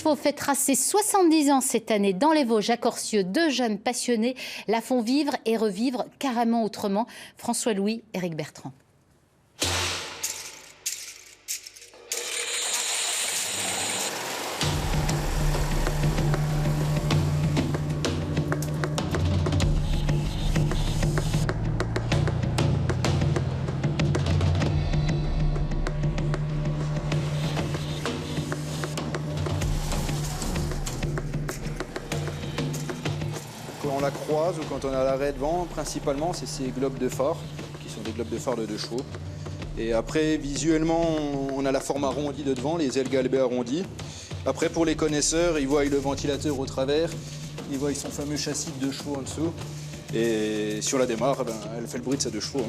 chevaux fêtera ses 70 ans cette année dans les Vosges à Corcieux. Deux jeunes passionnés la font vivre et revivre carrément autrement. François Louis, Éric Bertrand. Quand on la croise ou quand on a l'arrêt devant, principalement, c'est ces globes de phare, qui sont des globes de phare de 2 chevaux. Et après, visuellement, on a la forme arrondie de devant, les ailes galbées arrondies. Après, pour les connaisseurs, ils voient le ventilateur au travers, ils voient son fameux châssis de 2 chevaux en dessous. Et sur la démarre, elle fait le bruit de ses 2 chevaux.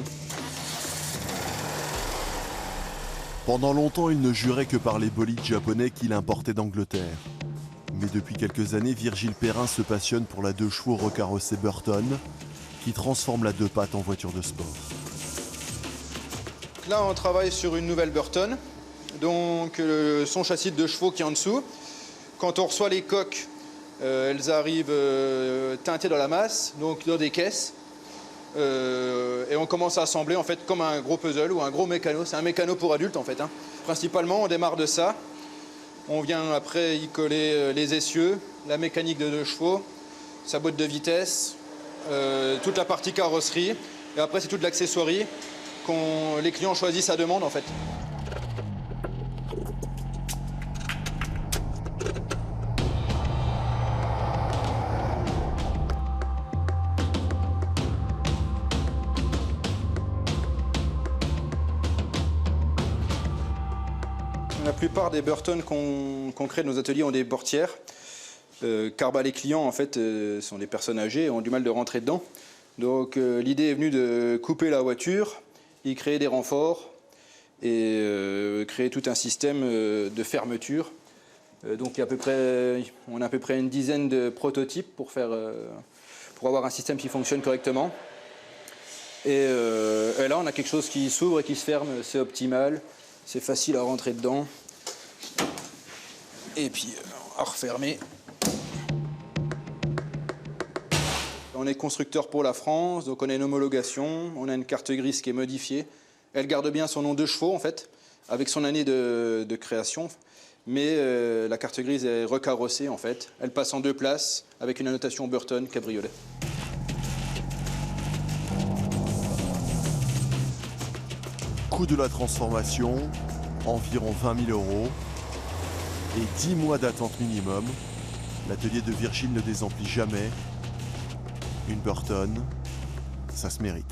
Pendant longtemps, il ne jurait que par les bolides japonais qu'il importait d'Angleterre. Mais depuis quelques années, Virgile Perrin se passionne pour la 2 chevaux recarrossée Burton, qui transforme la 2 pattes en voiture de sport. Là, on travaille sur une nouvelle Burton, donc son châssis de 2 chevaux qui est en dessous. Quand on reçoit les coques, elles arrivent teintées dans la masse, donc dans des caisses. Et on commence à assembler en fait comme un gros puzzle ou un gros mécano. C'est un mécano pour adultes en fait. Principalement, on démarre de ça. On vient après y coller les essieux, la mécanique de 2 chevaux, sa boîte de vitesse, toute la partie carrosserie. Et après, c'est toute l'accessoirie que les clients choisissent à demande en fait. La plupart des Burton qu'on crée dans nos ateliers ont des portières, car les clients en fait sont des personnes âgées et ont du mal de rentrer dedans. Donc l'idée est venue de couper la voiture, y créer des renforts et créer tout un système de fermeture. Donc on a à peu près une dizaine de prototypes pour avoir un système qui fonctionne correctement. Et là on a quelque chose qui s'ouvre et qui se ferme, c'est optimal. C'est facile à rentrer dedans. Et puis, à refermer. On est constructeur pour la France, donc on a une homologation, on a une carte grise qui est modifiée. Elle garde bien son nom de chevaux, en fait, avec son année de création. Mais la carte grise est recarrossée, en fait. Elle passe en 2 places, avec une annotation Burton cabriolet. Coût de la transformation, environ 20 000 € et 10 mois d'attente minimum. L'atelier de Virgile ne désemplit jamais. Une Burton, ça se mérite.